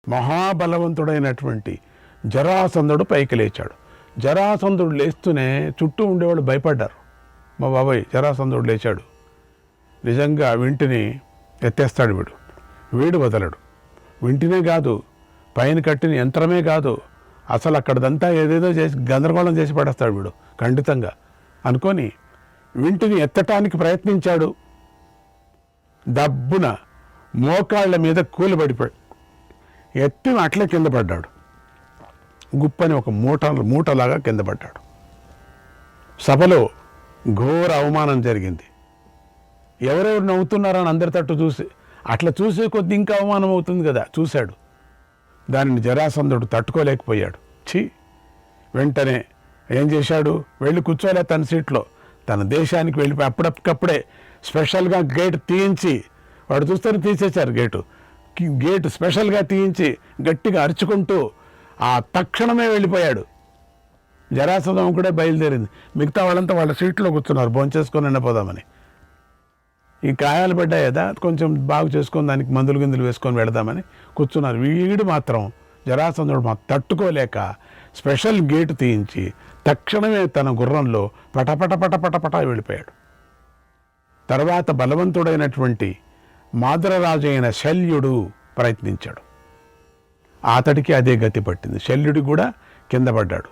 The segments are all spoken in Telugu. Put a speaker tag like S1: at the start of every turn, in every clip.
S1: మహాబలవంతుడైనటువంటి జరాసంధుడు పైకి లేచాడు. జరాసంధుడు లేస్తూనే చుట్టూ ఉండేవాళ్ళు భయపడ్డారు. మా బాబాయ్ జరాసంధుడు లేచాడు, నిజంగా వింటిని ఎత్తేస్తాడు వీడు వదలడు. వింటినే కాదు, పైన కట్టిన యంత్రమే కాదు, అసలు అక్కడదంతా ఏదేదో చేసి గందరగోళం చేసి పడేస్తాడు వీడు ఖండితంగా అనుకొని వింటిని ఎత్తటానికి ప్రయత్నించాడు. దబ్బున మోకాళ్ళ మీద కూలిపడిపోయాడు. ఎత్తి అట్లే కింద పడ్డాడు. గుప్పని ఒక మూటలాగా కింద పడ్డాడు. సభలో ఘోర అవమానం జరిగింది. ఎవరెవరు నవ్వుతున్నారని అందరి తట్టు చూసి అట్లా చూసే కొద్ది ఇంకా అవమానం అవుతుంది కదా, చూశాడు. దానిని జరాసంధుడు తట్టుకోలేకపోయాడు. వెంటనే ఏం చేశాడు, వెళ్ళి కూర్చోలే తన సీట్లో, తన దేశానికి వెళ్ళిపోయి అప్పటికప్పుడే స్పెషల్గా గేట్ తీయించి, వాడు చూస్తేనే తీసేశారు గేటు స్పెషల్గా తీయించి గట్టిగా అరుచుకుంటూ ఆ తక్షణమే వెళ్ళిపోయాడు. జరాసంధం కూడా బయలుదేరింది. మిగతా వాళ్ళంతా వాళ్ళ సీట్లో కూర్చున్నారు భోంచేసుకొని నిండిపోదామని. ఈ గాయాలు పడ్డాయి కదా, కొంచెం బాగు చేసుకొని దానికి మందులు గిందులు వేసుకొని వెళదామని కూర్చున్నారు. వీడు మాత్రం జరాసంధుడు తట్టుకోలేక స్పెషల్ గేటు తీయించి తక్షణమే తన గుర్రంలో పటపట పటపటపట వెళ్ళిపోయాడు. తర్వాత బలవంతుడైనటువంటి మాద్రరాజు అయిన శల్యుడు ప్రయత్నించాడు. అతడికి అదే గతి పట్టింది. శల్యుడు కూడా కింద పడ్డాడు.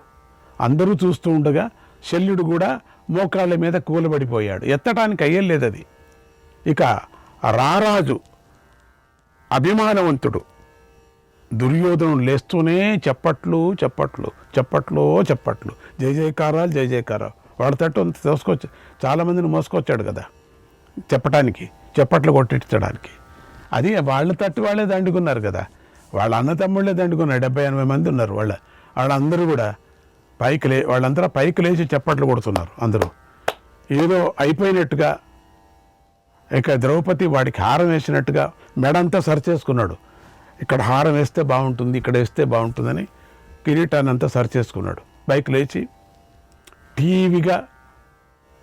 S1: అందరూ చూస్తూ ఉండగా శల్యుడు కూడా మోకాళ్ళ మీద కూలబడిపోయాడు. ఎత్తటానికి అయ్యలేదు అది. ఇక రారాజు అభిమానవంతుడు దుర్యోధను లేస్తూనే చప్పట్లు చప్పట్లు చప్పట్లో చప్పట్లు, జయ జయకారాలు జయ జయకారాలు. వాడి తట్టు తోసుకొచ్చి చాలామందిని మోసుకొచ్చాడు కదా చెప్పటానికి, చప్పట్లు కొట్టించడానికి. అది వాళ్ళ తట్టు వాళ్ళే దండుకున్నారు కదా, వాళ్ళ అన్నతమ్ముళ్ళే దండుకున్నారు. 70-80 మంది ఉన్నారు. వాళ్ళందరూ కూడా వాళ్ళందరూ పైకి లేచి చప్పట్లు కొడుతున్నారు. అందరూ ఏదో అయిపోయినట్టుగా. ఇక ద్రౌపది వాడికి హారం వేసినట్టుగా మెడంతా సరిచేసుకున్నాడు. ఇక్కడ హారం వేస్తే బాగుంటుంది, ఇక్కడ వేస్తే బాగుంటుందని కిరీటాన్ని అంతా సరిచేసుకున్నాడు. పైకి లేచి టీవీగా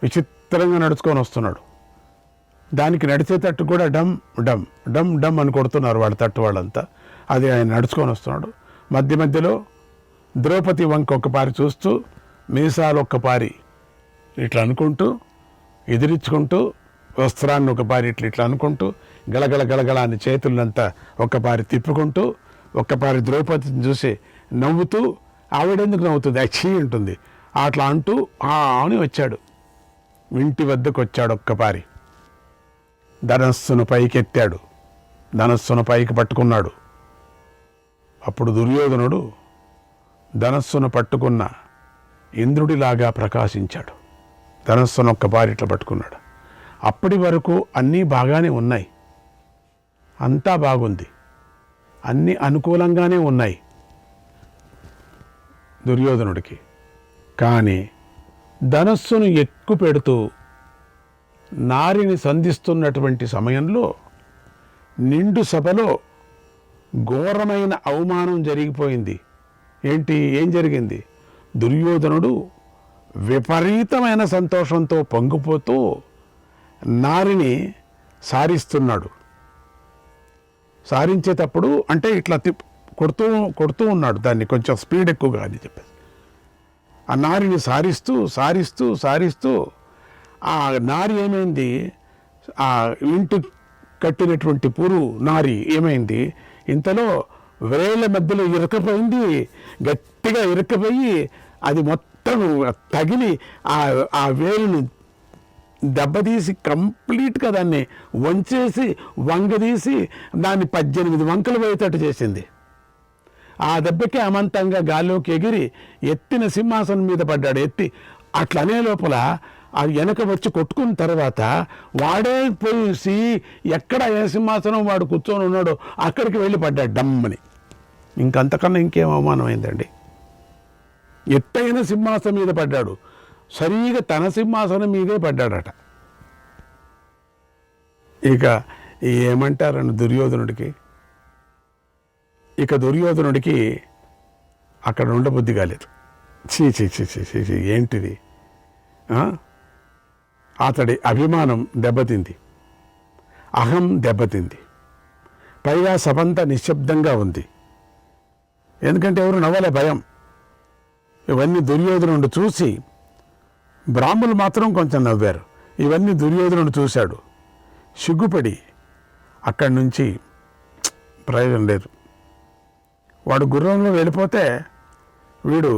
S1: విచిత్రంగా నడుచుకొని వస్తున్నాడు. దానికి నడిచే తట్టు కూడా డమ్ డమ్ డమ్ డమ్ అని కొడుతున్నారు వాళ్ళ తట్టు వాళ్ళంతా. అది ఆయన నడుచుకొని వస్తున్నాడు. మధ్య మధ్యలో ద్రౌపది వంక ఒక్కపారి చూస్తూ, మీసాలు ఒక్కపారి ఇట్లా అనుకుంటూ, ఎదిరించుకుంటూ, వస్త్రాన్ని ఒకపారి ఇట్లా అనుకుంటూ, గలగల గలగల అని చేతులంతా ఒక్కపారి తిప్పుకుంటూ, ఒక్కపారి ద్రౌపదిని చూసి నవ్వుతూ, ఆవిడెందుకు నవ్వుతుంది అచ్చి ఉంటుంది అట్లా అంటూ అని వచ్చాడు. ఇంటి వద్దకు వచ్చాడు. ఒక్కపారి ధనస్సును పైకెత్తాడు. ధనస్సును పైకి పట్టుకున్నాడు. అప్పుడు దుర్యోధనుడు ధనస్సును పట్టుకున్న ఇంద్రుడిలాగా ప్రకాశించాడు. ధనస్సును ఒక్కపారి ఇట్లా పట్టుకున్నాడు. అప్పటి వరకు అన్నీ బాగానే ఉన్నాయి, అంతా బాగుంది, అన్నీ అనుకూలంగానే ఉన్నాయి దుర్యోధనుడికి. కానీ ధనస్సును ఎక్కువ పెడుతూ నారిని సంధిస్తున్నటువంటి సమయంలో నిండు సభలో ఘోరమైన అవమానం జరిగిపోయింది. ఏం జరిగింది? దుర్యోధనుడు విపరీతమైన సంతోషంతో పొంగిపోతూ నారిని సారిస్తున్నాడు. సారించేటప్పుడు అంటే ఇట్లా కొడుతూ ఉన్నాడు, దాన్ని కొంచెం స్పీడ్ ఎక్కువగా అని చెప్పేసి. ఆ నారిని సారిస్తూ సారిస్తూ సారిస్తూ ఆ నారి ఏమైంది, ఆ ఇంటి కట్టినటువంటి పురు నారి ఏమైంది, ఇంతలో వేళ్ళ మధ్యలో ఇరుకపోయింది. గట్టిగా ఇరుకపోయి అది మొత్తం తగిలి ఆ వేలుని దెబ్బతీసి కంప్లీట్గా దాన్ని వంచేసి వంగదీసి దాన్ని 18 వంకలు పోయేటట్టు చేసింది. ఆ దెబ్బకి అమంతంగా గాల్లోకి ఎగిరి ఎత్తిన సింహాసనం మీద పడ్డాడు. ఎత్తి అట్లనే లోపల అది వెనక వచ్చి కొట్టుకున్న తర్వాత వాడే పోసి ఎక్కడ ఏ సింహాసనం వాడు కూర్చొని ఉన్నాడో అక్కడికి వెళ్ళి పడ్డాడు డమ్మని. ఇంకంతకన్నా ఇంకేం అవమానమైందండి. ఎత్తైన సింహాసనం మీద పడ్డాడు, సరిగా తన సింహాసనం మీదే పడ్డాడట. ఇక ఏమంటారని దుర్యోధనుడికి ఇక దుర్యోధనుడికి అక్కడ ఉండబుద్ధి కాలేదు. చీ చీ చీ చీ చీ చీ, ఏంటిది? అతడి అభిమానం దెబ్బతింది, అహం దెబ్బతింది. పైగా సభంతా నిశ్శబ్దంగా ఉంది, ఎందుకంటే ఎవరు నవ్వలే, భయం. ఇవన్నీ దుర్యోధనుడు చూసి, బ్రాహ్మణులు మాత్రం కొంచెం నవ్వారు. ఇవన్నీ దుర్యోధనుడు చూశాడు, సిగ్గుపడి అక్కడి నుంచి ప్రయోజనం లేదు. వాడు గుర్రంలో వెళ్ళిపోతే వీడు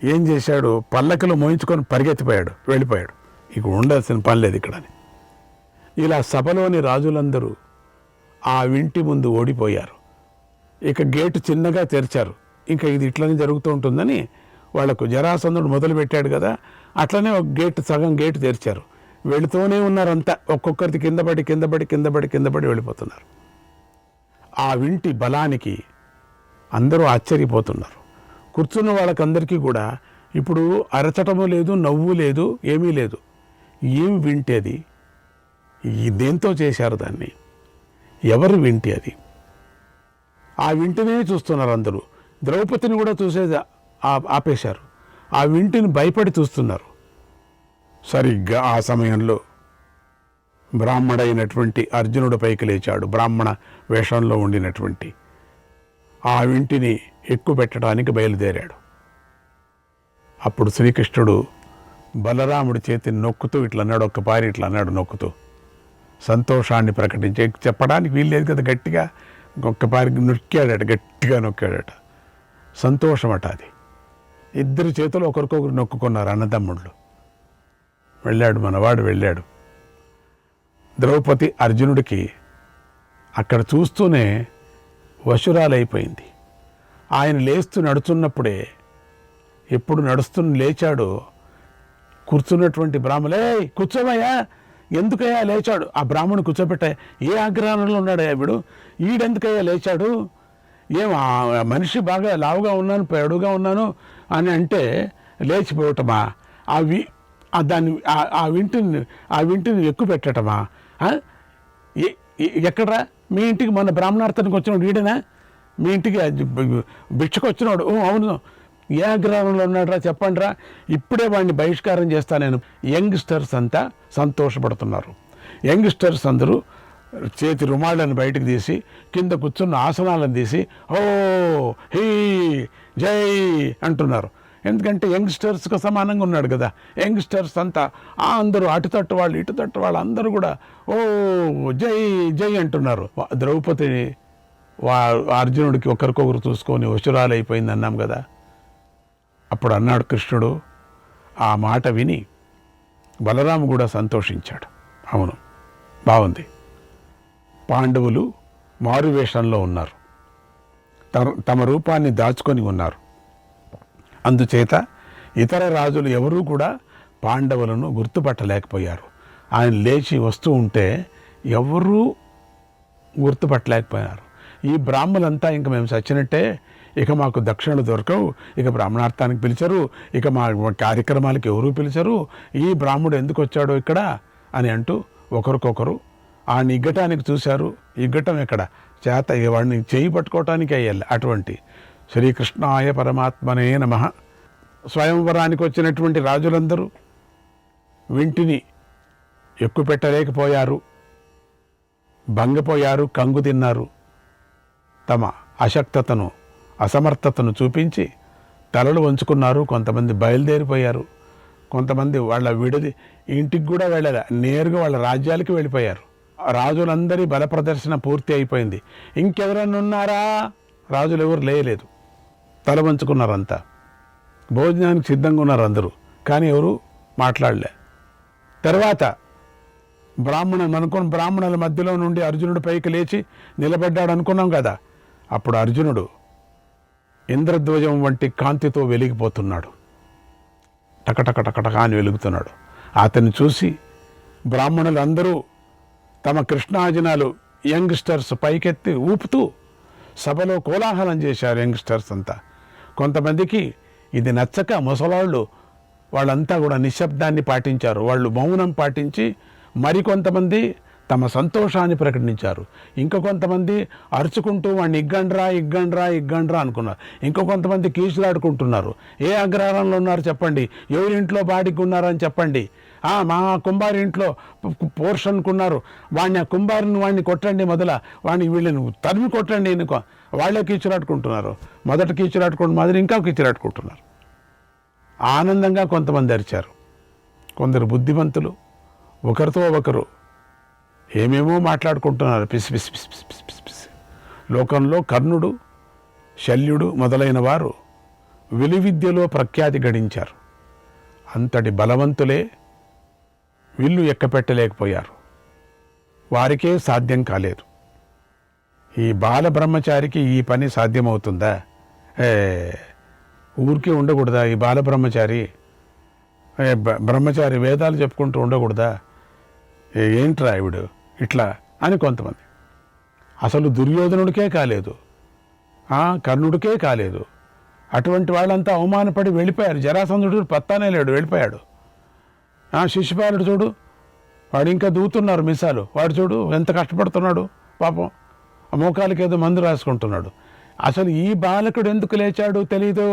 S1: ఏం చేశాడు, పల్లకిలో మోయించుకొని పరిగెత్తిపోయాడు, వెళ్ళిపోయాడు. ఇక ఉండాల్సిన పని లేదు ఇక్కడ అని. ఇలా సభలోని రాజులందరూ ఆ ఇంటి ముందు ఓడిపోయారు. ఇక గేటు చిన్నగా తెరిచారు. ఇంకా ఇది ఇట్లనే జరుగుతూ ఉంటుందని వాళ్లకు జరాసంధుడు మొదలు పెట్టాడు కదా, అట్లనే ఒక గేటు, సగం గేటు తెరిచారు. వెళుతూనే ఉన్నారంతా, ఒక్కొక్కరిది కిందపడి వెళ్ళిపోతున్నారు. ఆ ఇంటి బలానికి అందరూ ఆశ్చర్యపోతున్నారు. కూర్చున్న వాళ్ళకందరికీ కూడా ఇప్పుడు అరచటము లేదు, నవ్వు లేదు, ఏమీ లేదు. ఏం వింటే అది? దేంతో చేశారు దాన్ని? ఎవరు వింటే అది? ఆ వింటినే చూస్తున్నారు అందరూ. ద్రౌపదిని కూడా చూసేది ఆపేశారు. ఆ వింటిని భయపడి చూస్తున్నారు. సరిగ్గా ఆ సమయంలో బ్రాహ్మడైనటువంటి అర్జునుడు పైకి లేచాడు. బ్రాహ్మణ వేషంలో ఉండినటువంటి ఆ వింటిని ఎక్కుపెట్టడానికి బయలుదేరాడు. అప్పుడు శ్రీకృష్ణుడు బలరాముడి చేతిని నొక్కుతూ ఇట్లా అన్నాడు, ఒక్కపారి ఇట్లా అన్నాడు నొక్కుతూ, సంతోషాన్ని ప్రకటించి. చెప్పడానికి వీల్లేదు కదా, గట్టిగా ఒక్కపారి నొక్కాడట, గట్టిగా నొక్కాడట. సంతోషమట అది. ఇద్దరు చేతులు ఒకరికొకరు నొక్కుకున్నారు అన్నదమ్ముళ్ళు. వెళ్ళాడు మనవాడు, వెళ్ళాడు. ద్రౌపది అర్జునుడికి అక్కడ చూస్తూనే వశురాలైపోయింది. ఆయన లేస్తూ నడుచున్నప్పుడే, ఎప్పుడు లేచాడు, కూర్చున్నటువంటి బ్రాహ్మలే కూర్చోమయ్యా, ఎందుకయ్యా లేచాడు? ఆ బ్రాహ్మణుడు కూర్చోబెట్టా. ఏ ఆగ్రహంలో ఉన్నాడయ్యా వీడు? ఈడెందుకయ్యా లేచాడు? ఏం మనిషి బాగా లావుగా ఉన్నాను, పెడుగా ఉన్నాను అని అంటే లేచిపోవటమా? దాన్ని ఆ వింటిని ఎక్కువ పెట్టటమా? ఎక్కడరా మీ ఇంటికి మొన్న బ్రాహ్మణార్థానికి వచ్చినాడు వీడేనా? మీ ఇంటికి భిక్షకు వచ్చినాడు? అవును. ఏ ఆగ్రహంలో ఉన్నాడురా చెప్పండి రా, ఇప్పుడే వాడిని బహిష్కారం చేస్తా నేను. యంగ్స్టర్స్ అంతా సంతోషపడుతున్నారు. యంగ్స్టర్స్ అందరూ చేతి రుమాళ్ళని బయటకు తీసి, కింద కూర్చున్న ఆసనాలను తీసి ఓ హీ జై అంటున్నారు. ఎందుకంటే యంగ్స్టర్స్కి సమానంగా ఉన్నాడు కదా. యంగ్స్టర్స్ అంతా అందరూ అటుతట్టు వాళ్ళు ఇటుతట్టు వాళ్ళు అందరూ కూడా ఓ జై జై అంటున్నారు. ద్రౌపదిని అర్జునుడికి ఒకరికొకరు చూసుకొని వశురాలైపోయింది అన్నాం కదా. అప్పుడు అన్నాడు కృష్ణుడు, ఆ మాట విని బలరాము కూడా సంతోషించాడు. అవును, బాగుంది. పాండవులు మారువేషంలో ఉన్నారు, తమ రూపాన్ని దాచుకొని ఉన్నారు. అందుచేత ఇతర రాజులు ఎవరూ కూడా పాండవులను గుర్తుపట్టలేకపోయారు. ఆయన లేచి వస్తూ ఉంటే ఎవరూ గుర్తుపట్టలేకపోయారు. ఈ బ్రాహ్మలంతా ఇంక మేము చచ్చినట్టే, ఇక మాకు దక్షిణలు దొరకవు, ఇక బ్రాహ్మణార్థానికి పిలిచరు, ఇక మా కార్యక్రమాలకు ఎవరూ పిలిచరు, ఈ బ్రాహ్మడు ఎందుకు వచ్చాడో ఇక్కడ అని అంటూ ఒకరికొకరు ఆ ఇగ్గటానికి చూశారు. ఇగ్గటం ఎక్కడ చేత వాడిని చేయి పట్టుకోవటానికి అయ్యాలి. అటువంటి శ్రీకృష్ణాయ పరమాత్మనే నమః. స్వయంవరానికి వచ్చినటువంటి రాజులందరూ వింటిని ఎక్కుపెట్టలేకపోయారు, భంగపోయారు, కంగు తిన్నారు. తమ అశక్తతను, అసమర్థతను చూపించి తలలు వంచుకున్నారు. కొంతమంది బయలుదేరిపోయారు, కొంతమంది వాళ్ళ విడిది ఇంటికి కూడా వెళ్ళాలి, నేరుగా వాళ్ళ రాజ్యాలకి వెళ్ళిపోయారు. రాజులందరి బల ప్రదర్శన పూర్తి అయిపోయింది. ఇంకెవరన్నా ఉన్నారా? రాజులు ఎవరు లేయలేదు, తల వంచుకున్నారంతా. భోజనానికి సిద్ధంగా ఉన్నారు అందరూ, కానీ ఎవరు మాట్లాడలే. తర్వాత బ్రాహ్మణుల మధ్యలో నుండి అర్జునుడు పైకి లేచి నిలబడ్డాడు అనుకున్నాం కదా. అప్పుడు అర్జునుడు ఇంద్రధ్వజం వంటి కాంతితో వెలిగిపోతున్నాడు, టకటక అని వెలుగుతున్నాడు. అతన్ని చూసి బ్రాహ్మణులు అందరూ తమ కృష్ణాజనాలు యంగ్స్టర్స్ పైకెత్తి ఊపుతూ సభలో కోలాహలం చేశారు. యంగ్స్టర్స్ అంతా. కొంతమందికి ఇది నచ్చక ముసలాళ్ళు వాళ్ళంతా కూడా నిశ్శబ్దాన్ని పాటించారు. వాళ్ళు మౌనం పాటించి, మరికొంతమంది తమ సంతోషాన్ని ప్రకటించారు. ఇంకా కొంతమంది అరుచుకుంటూ వాడిని ఇగ్గండ్రా అనుకున్నారు. ఇంకా కొంతమంది కీచులాడుకుంటున్నారు. ఏ అగ్రహారంలో ఉన్నారు చెప్పండి, ఎవరింట్లో బాడికి ఉన్నారని చెప్పండి, మా కుంభారి ఇంట్లో పోర్షన్కు ఉన్నారు, వాడిని ఆ కుంభారిని వాడిని కొట్టండి, వాడిని వీళ్ళని తరిమి కొట్టండి, వాళ్ళే కీచులాడుకుంటున్నారు. మొదట కీచులాడుకోండి మాదిరి ఇంకా కీచులాడుకుంటున్నారు. ఆనందంగా కొంతమంది అరిచారు. కొందరు బుద్ధిమంతులు ఒకరితో ఒకరు ఏమేమో మాట్లాడుకుంటున్నారు. PC PC PC PC PC PC PC. లోకంలో కర్ణుడు, శల్యుడు మొదలైన వారు విలువిద్యలో ప్రఖ్యాతి గడించారు. అంతటి బలవంతులే విల్లు ఎక్కపెట్టలేకపోయారు. వారికే సాధ్యం కాలేదు. ఈ బాల బ్రహ్మచారికి ఈ పని సాధ్యమవుతుందా? ఊరికే ఉండకూడదా ఈ బాల బ్రహ్మచారి? బ్రహ్మచారి వేదాలు చెప్పుకుంటూ ఉండకూడదా? ఏంట్రా ఇవిడు ఇట్లా అని కొంతమంది. అసలు దుర్యోధనుడికే కాలేదు, కర్ణుడికే కాలేదు. అటువంటి వాళ్ళంతా అవమానపడి వెళ్ళిపోయారు. జరాసంధుడు పత్తానే లేడు, వెళ్ళిపోయాడు. శిశుపాలుడు చూడు, వాడు ఇంకా దూతున్నారు మిసాలు. వాడు చూడు ఎంత కష్టపడుతున్నాడు పాపం, మోకాలకి ఏదో మందు రాసుకుంటున్నాడు. అసలు ఈ బాలకుడు ఎందుకు లేచాడు తెలీదు.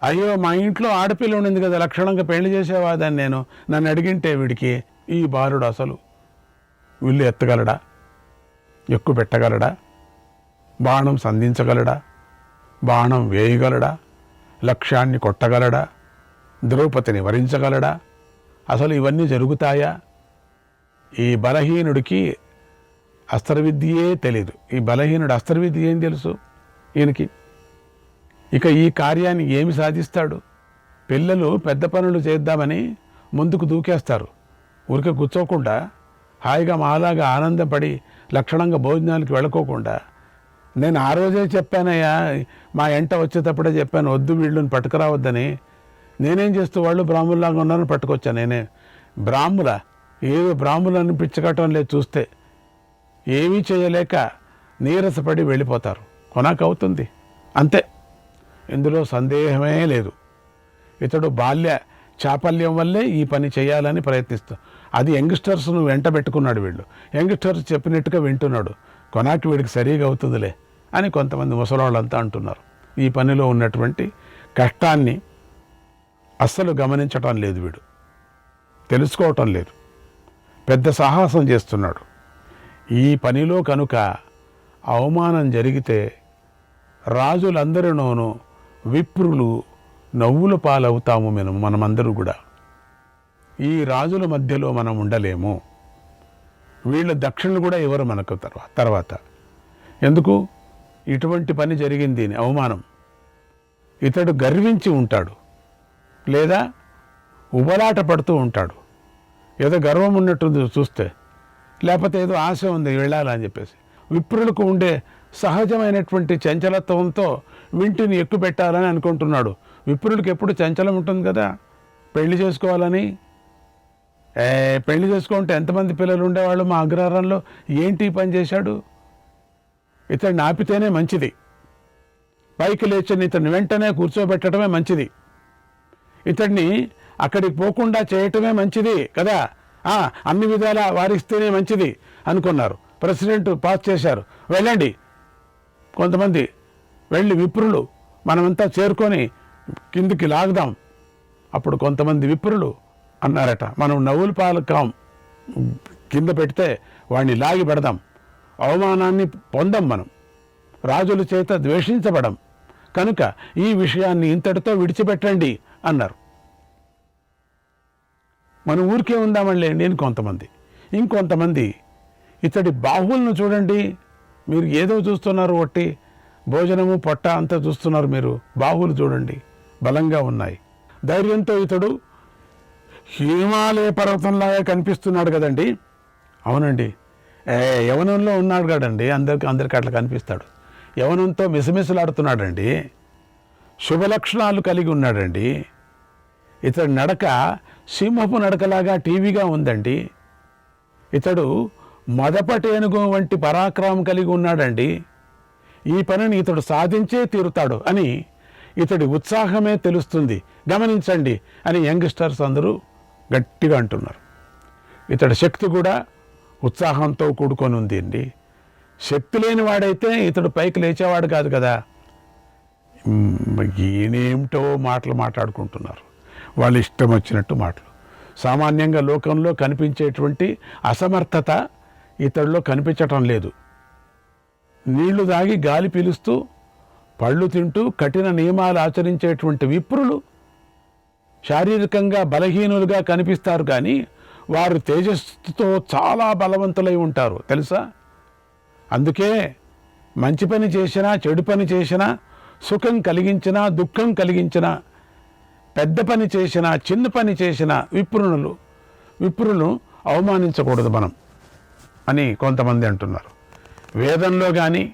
S1: అయ్యో మా ఇంట్లో ఆడపిల్ల ఉండింది కదా, లక్షణంగా పెళ్లి చేసేవాదని నన్ను అడిగింటే వీడికి ఈ బాలుడు అసలు విల్లు ఎత్తగలడా, ఎక్కువ పెట్టగలడా, బాణం సంధించగలడా, బాణం వేయగలడా, లక్ష్యాన్ని కొట్టగలడా, ద్రౌపదిని వరించగలడా? అసలు ఇవన్నీ జరుగుతాయా? ఈ బలహీనుడికి అస్త్రవిద్యే తెలీదు. ఈ బలహీనుడు అస్త్రవిద్య ఏం తెలుసు ఈయనకి? ఇక ఈ కార్యాన్ని ఏమి సాధిస్తాడు? పిల్లలు పెద్ద పనులు చేద్దామని ముందుకు దూకేస్తారు. ఊరికే కూర్చోకుండా హాయిగా మాలాగా ఆనందపడి లక్షణంగా భోజనానికి వెళ్ళకోకుండా, నేను ఆ రోజే చెప్పానయ్యా, మా ఎంట వచ్చేటప్పుడే చెప్పాను వద్దు వీళ్ళని పట్టుకురావద్దని. నేనేం చేస్తూ వాళ్ళు బ్రాహ్మణులాగా ఉన్నారని పట్టుకొచ్చా. నేనే ఏదో బ్రాహ్మణులను పిచ్చకట్టడం లేదు. చూస్తే ఏమీ చేయలేక నీరసపడి వెళ్ళిపోతారు. కొనాకవుతుంది అంతే, ఇందులో సందేహమే లేదు. ఇతడు చాపల్యం వల్లే ఈ పని చేయాలని ప్రయత్నిస్తాడు. అది యంగ్స్టర్స్ను వెంట పెట్టుకున్నాడు. వీళ్ళు యంగ్స్టర్స్ చెప్పినట్టుగా వింటున్నాడు. కొనాకి వీడికి సరిగా అవుతుందిలే అని కొంతమంది ముసలాళ్ళంతా అంటున్నారు. ఈ పనిలో ఉన్నటువంటి కష్టాన్ని అస్సలు గమనించటం లేదు, వీడు తెలుసుకోవటం లేదు. పెద్ద సాహసం చేస్తున్నాడు. ఈ పనిలో కనుక అవమానం జరిగితే రాజులందరిలోనూ విప్రులు నవ్వుల పాలవుతాము. మనమందరూ కూడా ఈ రాజుల మధ్యలో మనం ఉండలేము. వీళ్ళ దక్షిణలు కూడా ఎవరు మనకు తర్వాత ఎందుకు ఇటువంటి పని జరిగింది అని అవమానం. ఇతడు గర్వించి ఉంటాడు, లేదా ఉబలాట పడుతూ ఉంటాడు. ఏదో గర్వం ఉన్నట్టుంది చూస్తే, లేకపోతే ఏదో ఆశ ఉంది వెళ్ళాలని చెప్పేసి. విప్రులకు ఉండే సహజమైనటువంటి చంచలత్వంతో వింటిని ఎక్కువ పెట్టాలని అనుకుంటున్నాడు. విప్రులకు ఎప్పుడు చంచలం ఉంటుంది కదా, పెళ్లి చేసుకోవాలని. పెళ్లి చేసుకుంటే ఎంతమంది పిల్లలు ఉండేవాళ్ళు మా అగ్రహారంలో. ఏంటి పని చేశాడు? ఇతడిని ఆపితేనే మంచిది, పైకి లేచని ఇతడిని వెంటనే కూర్చోబెట్టడమే మంచిది, ఇతడిని అక్కడికి పోకుండా చేయటమే మంచిది కదా, అన్ని విధాలా వారిస్తేనే మంచిది అనుకున్నారు. ప్రెసిడెంట్ పాస్ చేశారు, వెళ్ళండి. కొంతమంది వెళ్ళి విప్రులు మనమంతా చేరుకొని కిందికి లాగుదాం. అప్పుడు కొంతమంది విప్రులు అన్నారట, మనం నవ్వుల పాలు కాం, కింద పెడితే వాడిని లాగి పెడదాం, అవమానాన్ని పొందాం, మనం రాజుల చేత ద్వేషించబడం కనుక ఈ విషయాన్ని ఇంతటితో విడిచిపెట్టండి అన్నారు. మనం ఊరికే ఉందామండి అని కొంతమంది. ఇంకొంతమంది ఇతడి బాహువులను చూడండి, మీరు ఏదో చూస్తున్నారు, ఒట్టి భోజనము పొట్ట అంతా చూస్తున్నారు, మీరు బాహువులు చూడండి బలంగా ఉన్నాయి. ధైర్యంతో ఇతడు హిమాలయ పర్వతంలాగా కనిపిస్తున్నాడు కదండి. అవునండి, యవనంలో ఉన్నాడు కదండి, అందరికి అట్లా కనిపిస్తాడు. యవనంతో మిసమిసలాడుతున్నాడండి, శుభలక్షణాలు కలిగి ఉన్నాడండి. ఇతడు నడక సింహపు నడకలాగా టీవీగా ఉందండి. ఇతడు మదపటేనుగు వంటి పరాక్రమం కలిగి ఉన్నాడండి. ఈ పనిని ఇతడు సాధించే తీరుతాడు అని ఇతడి ఉత్సాహమే తెలుస్తుంది, గమనించండి అని యంగ్స్టర్స్ అందరూ గట్టిగా అంటున్నారు. ఇతడి శక్తి కూడా ఉత్సాహంతో కూడుకొని ఉంది అండి. శక్తి లేని వాడైతే ఇతడు పైకి లేచేవాడు కాదు కదా. ఈయనేమిటో మాటలు మాట్లాడుకుంటున్నారు, వాళ్ళు ఇష్టం వచ్చినట్టు మాటలు. సామాన్యంగా లోకంలో కనిపించేటువంటి అసమర్థత ఇతడిలో కనిపించటం లేదు. నీళ్లు తాగి గాలి పీలుస్తూ పళ్ళు తింటూ కఠిన నియమాలు ఆచరించేటువంటి విప్రులు శారీరకంగా బలహీనులుగా కనిపిస్తారు, కానీ వారు తేజస్సుతో చాలా బలవంతులై ఉంటారు తెలుసా. అందుకే మంచి పని చేసినా చెడు పని చేసినా, సుఖం కలిగించినా దుఃఖం కలిగించినా, పెద్ద పని చేసినా చిన్న పని చేసినా విప్రులను అవమానించకూడదు మనం అని కొంతమంది అంటున్నారు. వేదంలో కానీ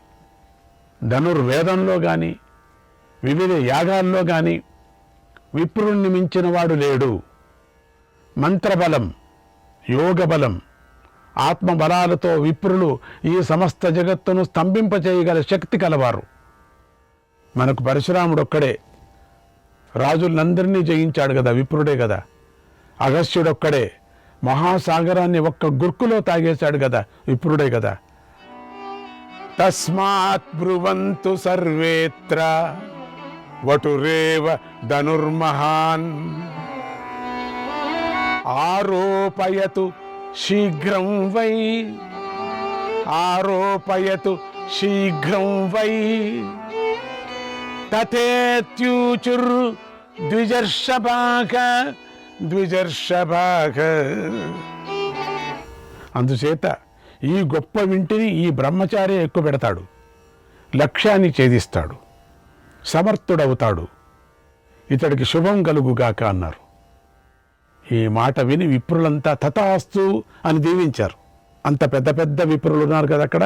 S1: ధనుర్వేదంలో కానీ వివిధ యాగాల్లో కానీ విప్రుణ్ణి మించిన వాడు లేడు. మంత్రబలం, యోగబలం, ఆత్మబలాలతో విప్రులు ఈ సమస్త జగత్తును స్తంభింపచేయగల శక్తి కలవారు. మనకు పరశురాముడు ఒక్కడే రాజులందరినీ జయించాడు కదా, విప్రుడే కదా. అగస్త్యుడొక్కడే మహాసాగరాన్ని ఒక్క గుర్కులో తాగేశాడు కదా, విప్రుడే కదా. తస్మాత్ బ్రువంతు సర్వేత్ర వటురేవ ధనుర్మహాన్ ఆరోపయతు శీఘ్రం వై తథేత్యూచుర్ ద్విజర్షభాగ. అందుచేత ఈ గొప్ప వింటిని ఈ బ్రహ్మచారి ఎక్కువ పెడతాడు, లక్ష్యాన్ని ఛేదిస్తాడు, సమర్థుడవుతాడు, ఇతడికి శుభం కలుగుగాక అన్నారు. ఈ మాట విని విప్రులంతా తథాస్తు అని దీవించారు. అంత పెద్ద పెద్ద విప్రులు ఉన్నారు కదా అక్కడ,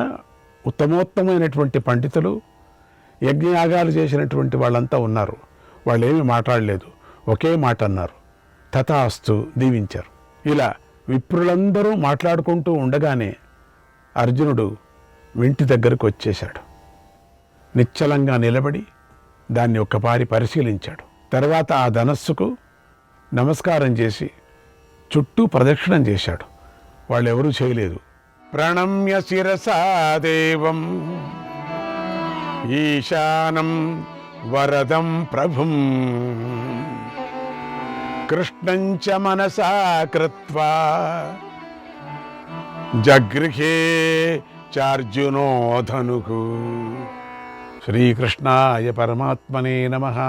S1: ఉత్తమోత్తమైనటువంటి పండితులు, యజ్ఞయాగాలు చేసినటువంటి వాళ్ళంతా ఉన్నారు. వాళ్ళు ఏమీ మాట్లాడలేదు, ఒకే మాట అన్నారు, తథాస్తు, దీవించారు. ఇలా విప్రులందరూ మాట్లాడుకుంటూ ఉండగానే అర్జునుడు వింటి దగ్గరకు వచ్చేశాడు. నిశ్చలంగా నిలబడి దాన్ని ఒక్కపారి పరిశీలించాడు. తర్వాత ఆ ధనస్సుకు నమస్కారం చేసి చుట్టూ ప్రదక్షిణం చేశాడు. వాళ్ళెవరూ చేయలేదు. ప్రణమ్య శిరసా దేవం ఈశానం వరదం ప్రభుం కృష్ణంచ మనసా కృత్వా జగృహే చార్జునో ధనుః. శ్రీకృష్ణాయ పరమాత్మనే నమః.